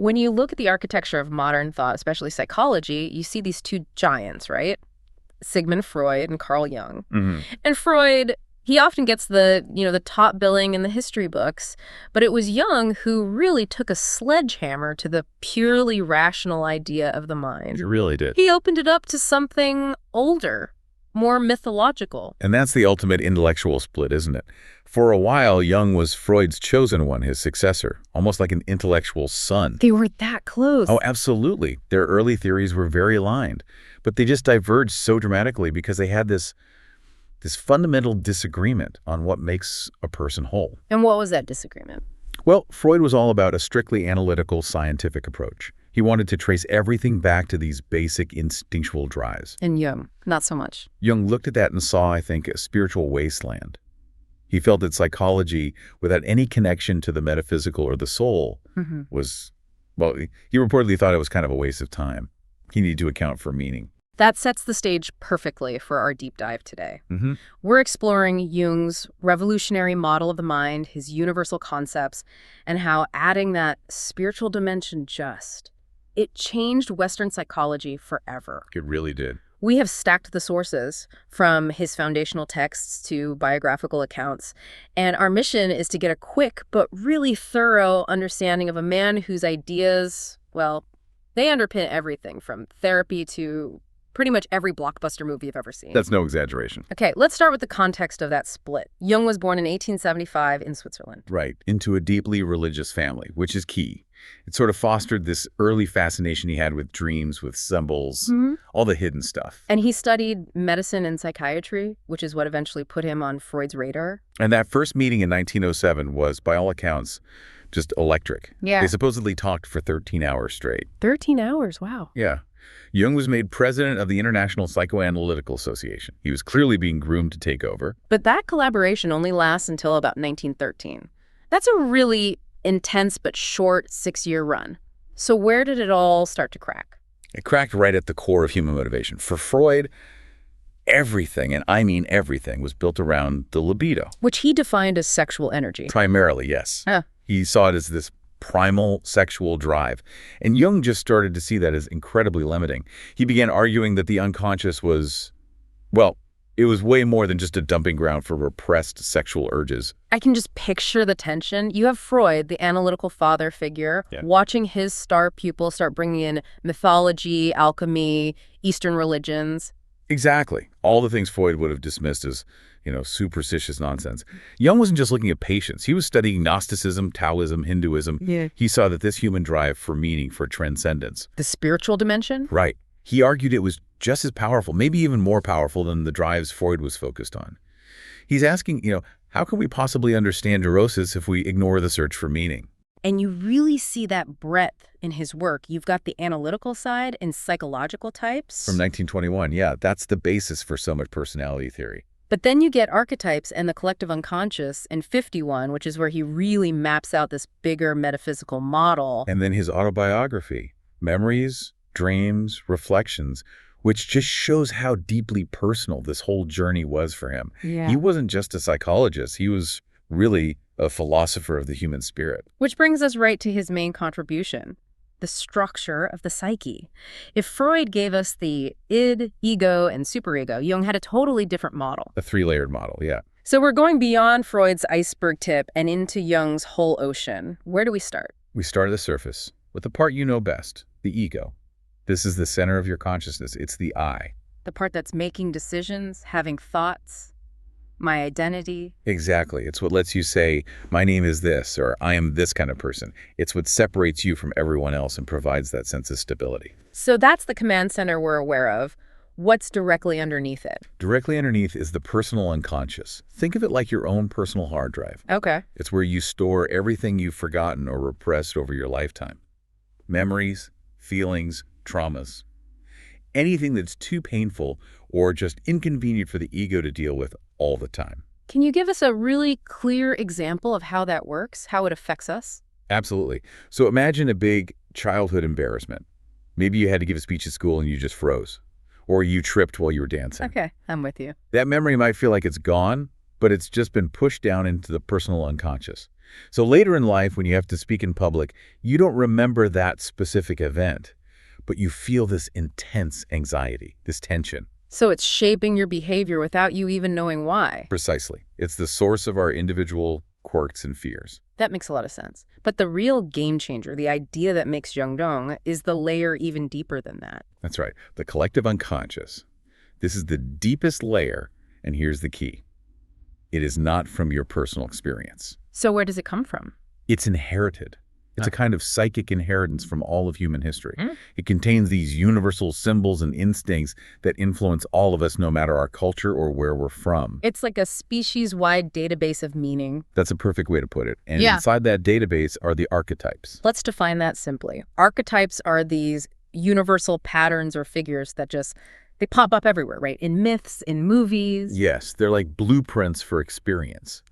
when you look at the architecture of modern thought, especially psychology, you see these two giants, right? Sigmund Freud and Carl Jung. And Freud, he often gets the top billing in the history books, but it was Jung who really took a sledgehammer to the purely rational idea of the mind. He really did. He opened it up to something older, more mythological. And that's the ultimate intellectual split, isn't it? For a while, Jung was Freud's chosen one, his successor, almost like an intellectual son. They were that close. Oh, absolutely. Their early theories were very aligned, but they just diverged so dramatically because they had this fundamental disagreement on what makes a person whole. And what was that disagreement? Well, Freud was all about a strictly analytical scientific approach. He wanted to trace everything back to these basic instinctual drives. And Jung, not so much. Jung looked at that and saw, I think, a spiritual wasteland. He felt that psychology, without any connection to the metaphysical or the soul, was, well, he reportedly thought it was kind of a waste of time. He needed to account for meaning. That sets the stage perfectly for our deep dive today. We're exploring Jung's revolutionary model of the mind, his universal concepts, and how adding that spiritual dimension it changed Western psychology forever. It really did. We have stacked the sources from his foundational texts to biographical accounts, and our mission is to get a quick but really thorough understanding of a man whose ideas, well, they underpin everything from therapy to pretty much every blockbuster movie you've ever seen. That's no exaggeration. Okay, let's start with the context of that split. Jung was born in 1875 in Switzerland. Right, into a deeply religious family, which is key. It sort of fostered this early fascination he had with dreams, with symbols, all the hidden stuff. And he studied medicine and psychiatry, which is what eventually put him on Freud's radar. And that first meeting in 1907 was, by all accounts, just electric. Yeah. They supposedly talked for 13 hours straight. 13 hours, wow. Yeah. Jung was made president of the International Psychoanalytical Association. He was clearly being groomed to take over. But that collaboration only lasts until about 1913. That's a really intense but short 6-year run. So where did it all start to crack? It cracked right at the core of human motivation. For Freud, everything, and I mean everything, was built around the libido. Which he defined as sexual energy. Primarily, yes. He saw it as this primal sexual drive. And Jung just started to see that as incredibly limiting. He began arguing that the unconscious was, well, it was way more than just a dumping ground for repressed sexual urges. I can just picture the tension. You have Freud, the analytical father figure, watching his star pupil start bringing in mythology, alchemy, Eastern religions. Exactly. All the things Freud would have dismissed as, superstitious nonsense. Jung wasn't just looking at patients. He was studying Gnosticism, Taoism, Hinduism. He saw that this human drive for meaning, for transcendence. The spiritual dimension? Right. He argued it was just as powerful, maybe even more powerful than the drives Freud was focused on. He's asking, how can we possibly understand neurosis if we ignore the search for meaning? And you really see that breadth in his work. You've got the analytical side and psychological types. From 1921, yeah, that's the basis for so much personality theory. But then you get archetypes and the collective unconscious in 51, which is where he really maps out this bigger metaphysical model. And then his autobiography, Memories, Dreams, Reflections, which just shows how deeply personal this whole journey was for him. He wasn't just a psychologist. He was really a philosopher of the human spirit. Which brings us right to his main contribution, the structure of the psyche. If Freud gave us the id, ego, and superego, Jung had a totally different model. A 3-layered model, yeah. So we're going beyond Freud's iceberg tip and into Jung's whole ocean. Where do we start? We start at the surface with the part you know best, the ego. This is the center of your consciousness. It's the I. The part that's making decisions, having thoughts, my identity. Exactly. It's what lets you say, my name is this, or I am this kind of person. It's what separates you from everyone else and provides that sense of stability. So that's the command center we're aware of. What's directly underneath it? Directly underneath is the personal unconscious. Think of it like your own personal hard drive. Okay. It's where you store everything you've forgotten or repressed over your lifetime. Memories, feelings, traumas. Anything that's too painful or just inconvenient for the ego to deal with all the time. Can you give us a really clear example of how that works, how it affects us? Absolutely. So imagine a big childhood embarrassment. Maybe you had to give a speech at school and you just froze. Or you tripped while you were dancing. Okay, I'm with you. That memory might feel like it's gone, but it's just been pushed down into the personal unconscious. So later in life, when you have to speak in public, you don't remember that specific event, but you feel this intense anxiety, this tension. So it's shaping your behavior without you even knowing why. Precisely. It's the source of our individual quirks and fears. That makes a lot of sense. But the real game changer, the idea that makes Jung, is the layer even deeper than that. That's right. The collective unconscious. This is the deepest layer, and here's the key. It is not from your personal experience. So where does it come from? It's inherited. It's a kind of psychic inheritance from all of human history. It contains these universal symbols and instincts that influence all of us no matter our culture or where we're from. It's like a species-wide database of meaning. That's a perfect way to put it. And inside that database are the archetypes. Let's define that simply. Archetypes are these universal patterns or figures that they pop up everywhere, right? In myths, in movies. Yes, they're like blueprints for experience.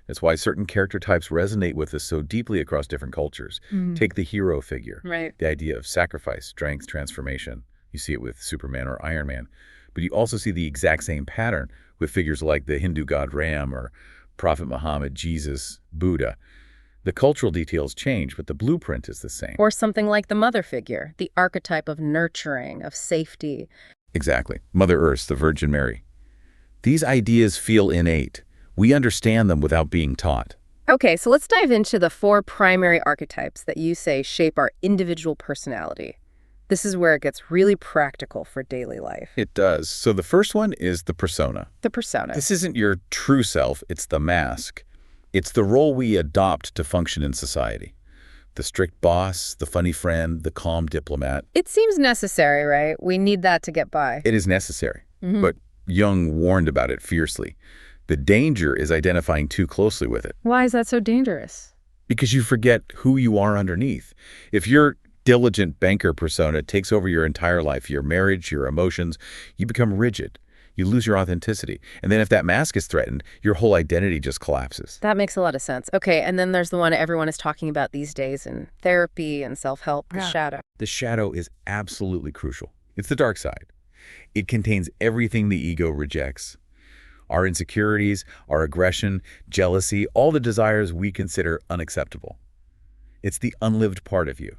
That's why certain character types resonate with us so deeply across different cultures. Take the hero figure, right? The idea of sacrifice, strength, transformation. You see it with Superman or Iron Man. But you also see the exact same pattern with figures like the Hindu god Ram or Prophet Muhammad, Jesus, Buddha. The cultural details change, but the blueprint is the same. Or something like the mother figure, the archetype of nurturing, of safety. Exactly. Mother Earth, the Virgin Mary. These ideas feel innate. We understand them without being taught. Okay, so let's dive into the 4 primary archetypes that you say shape our individual personality. This is where it gets really practical for daily life. It does. So the first one is the persona. The persona. This isn't your true self, it's the mask. It's the role we adopt to function in society. The strict boss, the funny friend, the calm diplomat. It seems necessary, right? We need that to get by. It is necessary, but Jung warned about it fiercely. The danger is identifying too closely with it. Why is that so dangerous? Because you forget who you are underneath. If your diligent banker persona takes over your entire life, your marriage, your emotions, you become rigid. You lose your authenticity. And then if that mask is threatened, your whole identity just collapses. That makes a lot of sense. Okay, and then there's the one everyone is talking about these days in therapy and self-help, the shadow. The shadow is absolutely crucial. It's the dark side. It contains everything the ego rejects. Our insecurities, our aggression, jealousy, all the desires we consider unacceptable. It's the unlived part of you.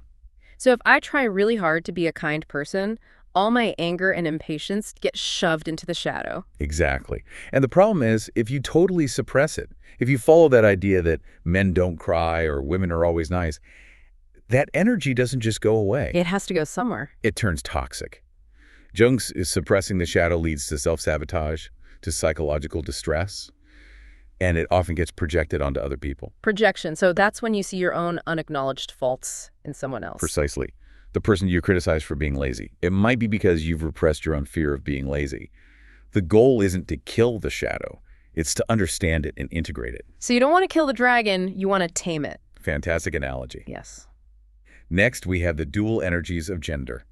So if I try really hard to be a kind person, all my anger and impatience get shoved into the shadow. Exactly. And the problem is, if you totally suppress it, if you follow that idea that men don't cry or women are always nice, that energy doesn't just go away. It has to go somewhere. It turns toxic. Jung's suppressing the shadow leads to self-sabotage, to psychological distress, and it often gets projected onto other people. Projection. So that's when you see your own unacknowledged faults in someone else. Precisely. The person you criticize for being lazy. It might be because you've repressed your own fear of being lazy. The goal isn't to kill the shadow. It's to understand it and integrate it. So you don't want to kill the dragon, you want to tame it. Fantastic analogy. Yes. Next, we have the dual energies of gender,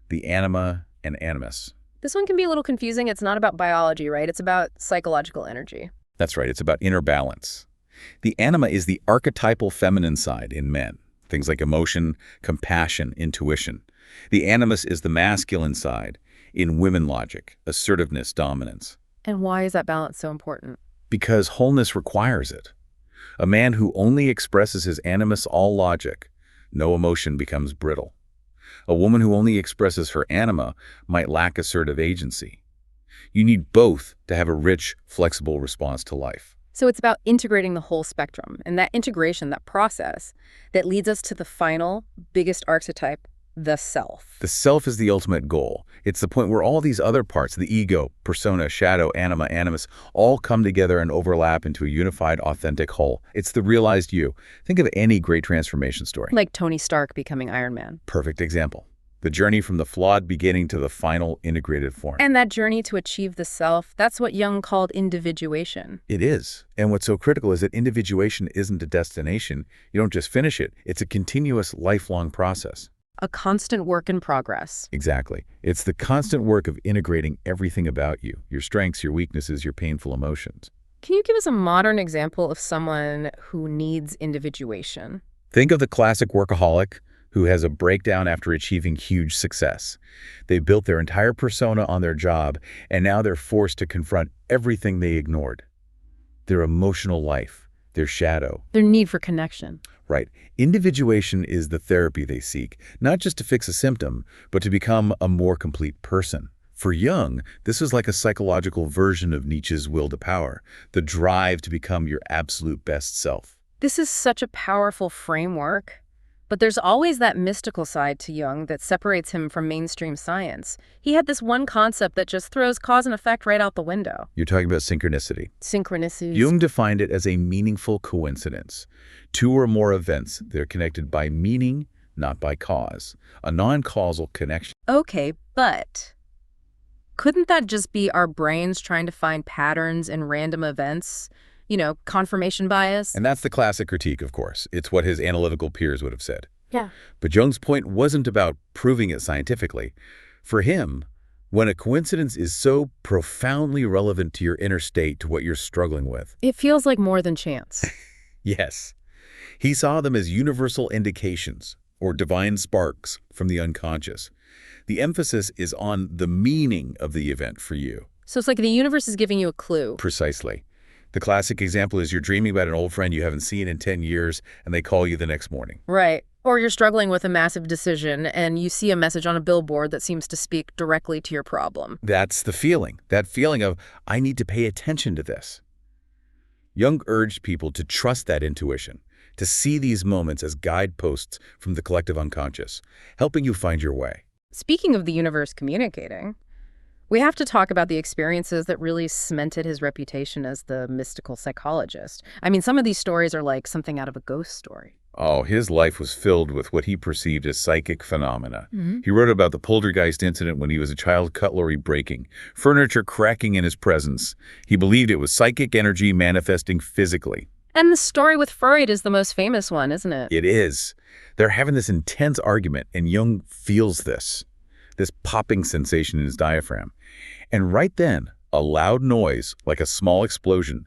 the anima and animus. This one can be a little confusing. It's not about biology, right? It's about psychological energy. That's right. It's about inner balance. The anima is the archetypal feminine side in men. Things like emotion, compassion, intuition. The animus is the masculine side in women logic, assertiveness, dominance. And why is that balance so important? Because wholeness requires it. A man who only expresses his animus all logic, no emotion, becomes brittle. A woman who only expresses her anima might lack assertive agency. You need both to have a rich, flexible response to life. So it's about integrating the whole spectrum, and that integration, that process, that leads us to the final, biggest archetype, the self. The self is the ultimate goal. It's the point where all these other parts, the ego, persona, shadow, anima, animus, all come together and overlap into a unified, authentic whole. It's the realized you. Think of any great transformation story. Like Tony Stark becoming Iron Man. Perfect example. The journey from the flawed beginning to the final integrated form. And that journey to achieve the self, that's what Jung called individuation. It is. And what's so critical is that individuation isn't a destination. You don't just finish it. It's a continuous, lifelong process. A constant work in progress. Exactly. It's the constant work of integrating everything about you, your strengths, your weaknesses, your painful emotions. Can you give us a modern example of someone who needs individuation? Think of the classic workaholic who has a breakdown after achieving huge success. They built their entire persona on their job, and now they're forced to confront everything they ignored. Their emotional life, their shadow. Their need for connection. Right. Individuation is the therapy they seek, not just to fix a symptom, but to become a more complete person. For Jung, this is like a psychological version of Nietzsche's will to power, the drive to become your absolute best self. This is such a powerful framework. But there's always that mystical side to Jung that separates him from mainstream science. He had this one concept that just throws cause and effect right out the window. You're talking about synchronicity. Synchronicities. Jung defined it as a meaningful coincidence. Two or more events that are connected by meaning, not by cause. A non-causal connection. Okay, but couldn't that just be our brains trying to find patterns in random events? You know, confirmation bias? And that's the classic critique, of course. It's what his analytical peers would have said. Yeah. But Jung's point wasn't about proving it scientifically. For him, when a coincidence is so profoundly relevant to your inner state, to what you're struggling with. It feels like more than chance. Yes. He saw them as universal indications, or divine sparks from the unconscious. The emphasis is on the meaning of the event for you. So it's like the universe is giving you a clue. Precisely. The classic example is you're dreaming about an old friend you haven't seen in 10 years, and they call you the next morning. Right. Or you're struggling with a massive decision, and you see a message on a billboard that seems to speak directly to your problem. That's the feeling. That feeling of, I need to pay attention to this. Jung urged people to trust that intuition, to see these moments as guideposts from the collective unconscious, helping you find your way. Speaking of the universe communicating, we have to talk about the experiences that really cemented his reputation as the mystical psychologist. I mean, some of these stories are like something out of a ghost story. Oh, his life was filled with what he perceived as psychic phenomena. He wrote about the poltergeist incident when he was a child, cutlery breaking, furniture cracking in his presence. He believed it was psychic energy manifesting physically. And the story with Freud is the most famous one, isn't it? It is. They're having this intense argument, and Jung feels this popping sensation in his diaphragm. And right then, a loud noise, like a small explosion,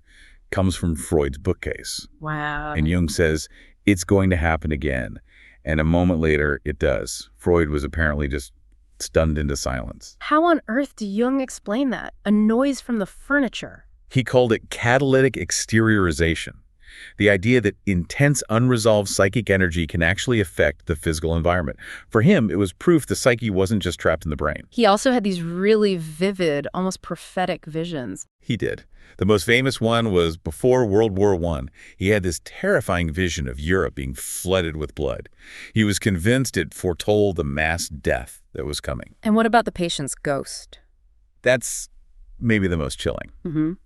comes from Freud's bookcase. Wow. And Jung says, it's going to happen again. And a moment later, it does. Freud was apparently just stunned into silence. How on earth do Jung explain that? A noise from the furniture. He called it catalytic exteriorization. The idea that intense, unresolved psychic energy can actually affect the physical environment. For him, it was proof the psyche wasn't just trapped in the brain. He also had these really vivid, almost prophetic visions. He did. The most famous one was before World War I. He had this terrifying vision of Europe being flooded with blood. He was convinced it foretold the mass death that was coming. And what about the patient's ghost? That's maybe the most chilling.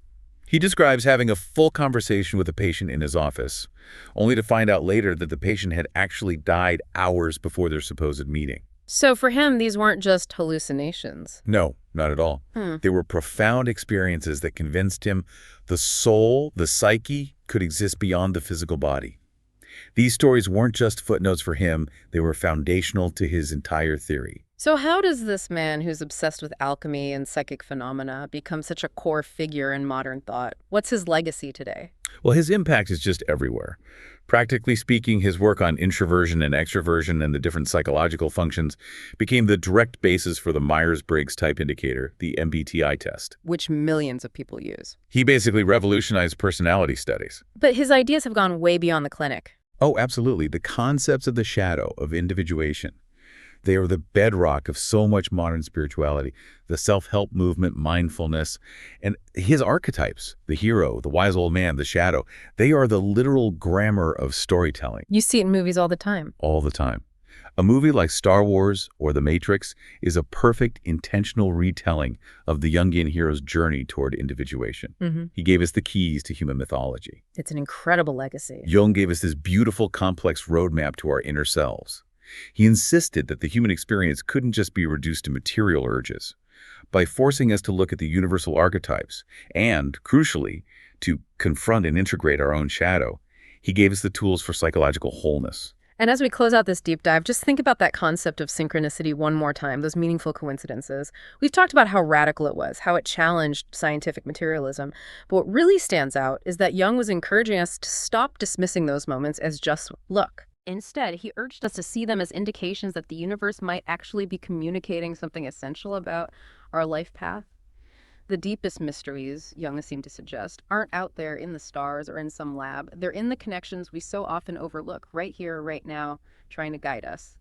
He describes having a full conversation with a patient in his office, only to find out later that the patient had actually died hours before their supposed meeting. So for him, these weren't just hallucinations. No, not at all. They were profound experiences that convinced him the soul, the psyche, could exist beyond the physical body. These stories weren't just footnotes for him, they were foundational to his entire theory. So how does this man who's obsessed with alchemy and psychic phenomena become such a core figure in modern thought? What's his legacy today? Well, his impact is just everywhere. Practically speaking, his work on introversion and extroversion and the different psychological functions became the direct basis for the Myers-Briggs type indicator, the MBTI test, which millions of people use. He basically revolutionized personality studies. But his ideas have gone way beyond the clinic. Oh, absolutely. The concepts of the shadow, of individuation. They are the bedrock of so much modern spirituality, the self-help movement, mindfulness, and his archetypes, the hero, the wise old man, the shadow, they are the literal grammar of storytelling. You see it in movies all the time. All the time. A movie like Star Wars or The Matrix is a perfect, intentional retelling of the Jungian hero's journey toward individuation. He gave us the keys to human mythology. It's an incredible legacy. Jung gave us this beautiful, complex roadmap to our inner selves. He insisted that the human experience couldn't just be reduced to material urges. By forcing us to look at the universal archetypes and, crucially, to confront and integrate our own shadow, he gave us the tools for psychological wholeness. And as we close out this deep dive, just think about that concept of synchronicity one more time, those meaningful coincidences. We've talked about how radical it was, how it challenged scientific materialism. But what really stands out is that Jung was encouraging us to stop dismissing those moments as just luck. Instead, he urged us to see them as indications that the universe might actually be communicating something essential about our life path. The deepest mysteries, Jung seemed to suggest, aren't out there in the stars or in some lab. They're in the connections we so often overlook, right here, right now, trying to guide us.